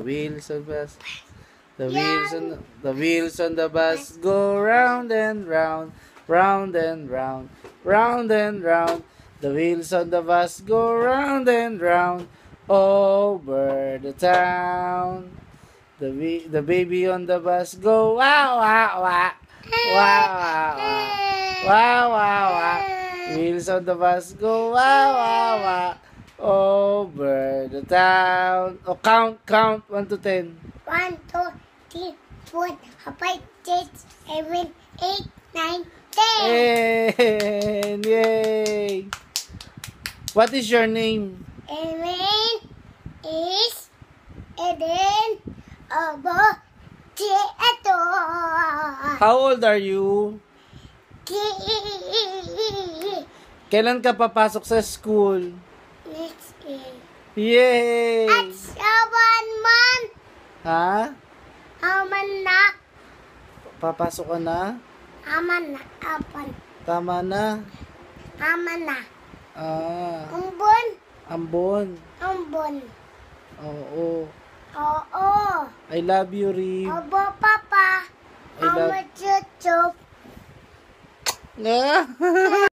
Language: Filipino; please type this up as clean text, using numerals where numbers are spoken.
Wheels on bus. The wheels on the bus go round and round, round and round, round and round. The wheels on the bus go round and round over the town. The baby on the bus go wow wow wow wow wow wow wow wow wow. Wheels on the bus go wow wow wow over the town. Oh, count 1 to 10. 1, 2, 3, 4, 5, 6, 7, 8, 9, 10. And yay! What is your name? Ellen is Eden Obo Tieto. How old are you? Kailan ka papasok sa school? Next year. Yay! At 7 month. Ha? Aman na. Papasok ka na? Aman na. Apan. Tama na. Aman na. Ah, Umbon. ambon. Umbon. Oo. Oo. I love you, Rib. Obo papa. I love- Ama chuchup. Ah!